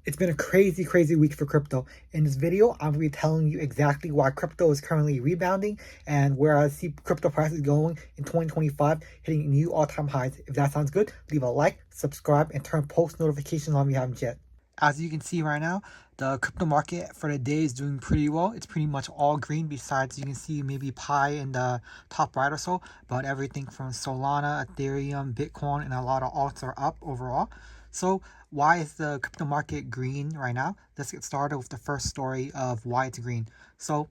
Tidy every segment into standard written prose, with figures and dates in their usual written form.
It's been a crazy week for crypto. In this video, I'm going to be telling you exactly why crypto is currently rebounding and where I see crypto prices going in 2025, hitting new all-time highs. If that sounds good, leave a like, subscribe, and turn post notifications on if you haven't yet. As you can see right now, the crypto market for the day is doing pretty well. It's pretty much all green, besides you can see maybe Pi in the top right or so, but everything from Solana, Ethereum, Bitcoin, and a lot of alts are up overall. So why is the crypto market green right now? Let's get started with the first story of why it's green. So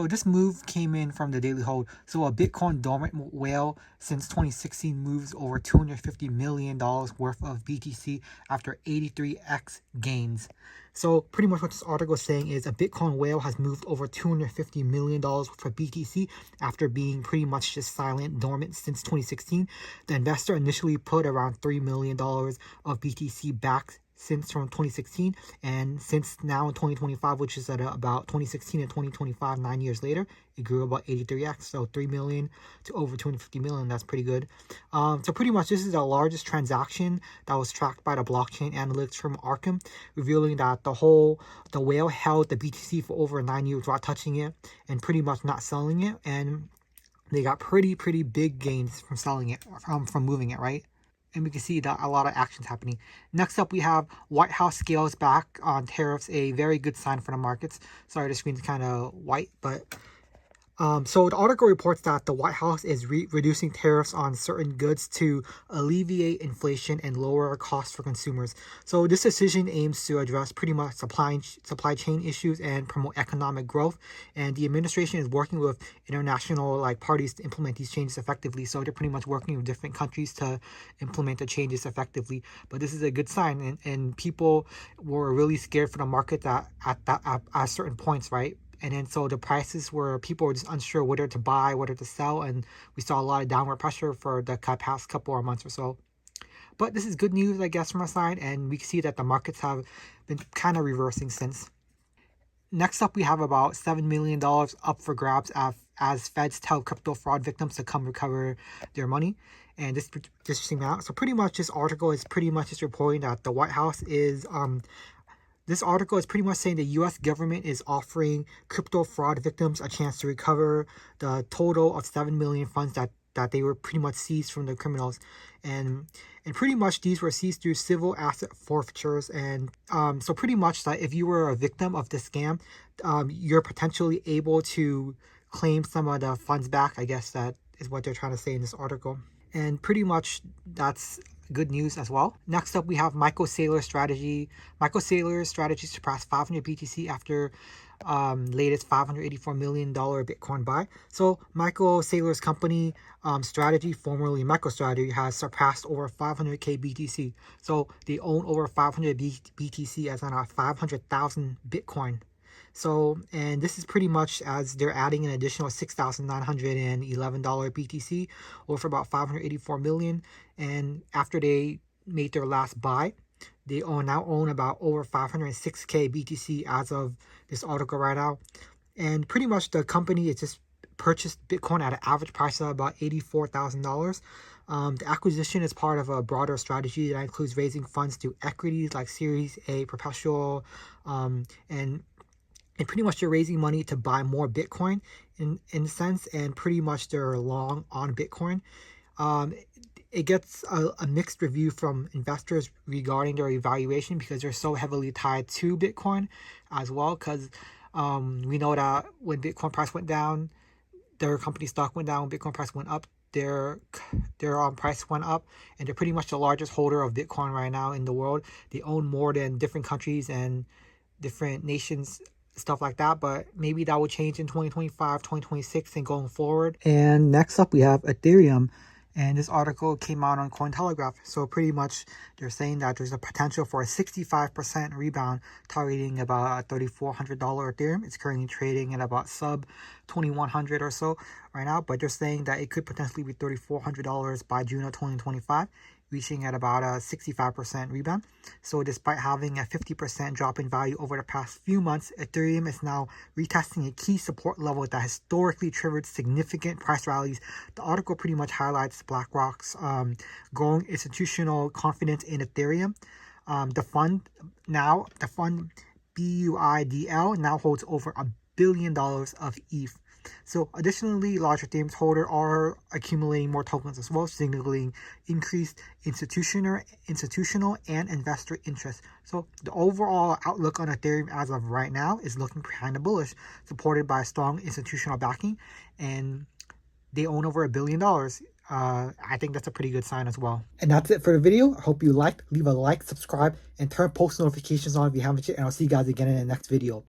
this move came in from the daily hold. So a Bitcoin dormant whale since 2016 moves over $250 million worth of BTC after 83x gains. So pretty much what this article is saying is a Bitcoin whale has moved over $250 million for BTC after being pretty much just silent, dormant since 2016. The investor initially put around $3 million of BTC back since from 2016, and since now in 2025, which is at about 2016 and 2025, 9 years later, it grew about 83x. So 3 million to over 250 million. That's pretty good. So pretty much this is the largest transaction that was tracked by the blockchain analytics firm Arkham, revealing that the whale held the BTC for over 9 years without touching it and pretty much not selling it, and they got pretty big gains from selling it, from moving it, right? And we can see that a lot of actions happening. Next up, we have White House scales back on tariffs, a very good sign for the markets. Sorry, the screen's kind of white, but so the article reports that the White House is reducing tariffs on certain goods to alleviate inflation and lower costs for consumers. So this decision aims to address pretty much supply chain issues and promote economic growth. And the administration is working with international parties to implement these changes effectively. So they're pretty much working with different countries to implement the changes effectively. But this is a good sign, and people were really scared for the market that at certain points, right? And then so the prices were, people were just unsure whether to buy, whether to sell, and we saw a lot of downward pressure for the past couple of months or so. But this is good news, I guess, from our side, and we see that the markets have been kind of reversing since. Next up, we have about $7 million up for grabs as feds tell crypto fraud victims to come recover their money. And this came out. So pretty much this article is pretty much just reporting that the White House is this article is pretty much saying the U.S. government is offering crypto fraud victims a chance to recover the total of 7 million funds that they were pretty much seized from the criminals. And pretty much these were seized through civil asset forfeitures. And so pretty much that if you were a victim of this scam, you're potentially able to claim some of the funds back. I guess that is what they're trying to say in this article. And pretty much that's good news as well. Next up, we have MicroStrategy. MicroStrategy surpassed 500 BTC after latest $584 million Bitcoin buy. So MicroStrategy's company Strategy, formerly MicroStrategy, has surpassed over 500k BTC. So they own over 500 BTC as on 500,000 Bitcoin. So, and this is pretty much as they're adding an additional $6,911 BTC, or for about 584 million. And after they made their last buy, they now own about over 506k BTC as of this article right now. And pretty much the company is just purchased Bitcoin at an average price of about $84,000. The acquisition is part of a broader strategy that includes raising funds through equities like Series A, perpetual, and pretty much they're raising money to buy more Bitcoin in a sense, and pretty much they're long on Bitcoin. It gets a mixed review from investors regarding their evaluation because they're so heavily tied to Bitcoin as well, because we know that when Bitcoin price went down, their company stock went down. When Bitcoin price went up, their price went up, and they're pretty much the largest holder of Bitcoin right now in the world. They own more than different countries and different nations, stuff like that, but maybe that will change in 2025, 2026, and going forward. And next up, we have Ethereum, and this article came out on Cointelegraph. So pretty much they're saying that there's a potential for a 65% rebound, targeting about $3,400 Ethereum. It's currently trading at about sub 2,100 or so right now, but they're saying that it could potentially be $3,400 by June of 2025. Reaching at about a 65% rebound. So despite having a 50% drop in value over the past few months, Ethereum is now retesting a key support level that historically triggered significant price rallies. The article pretty much highlights Blackrock's growing institutional confidence in Ethereum. The fund BUIDL now holds over $1 billion of ETH. So additionally, large Ethereum holders are accumulating more tokens as well, signaling increased institutional and investor interest. So the overall outlook on Ethereum as of right now is looking kind of bullish, supported by strong institutional backing, and they own over $1 billion. I think that's a pretty good sign as well. And that's it for the video. I hope you liked. Leave a like, subscribe, and turn post notifications on if you haven't yet. And I'll see you guys again in the next video.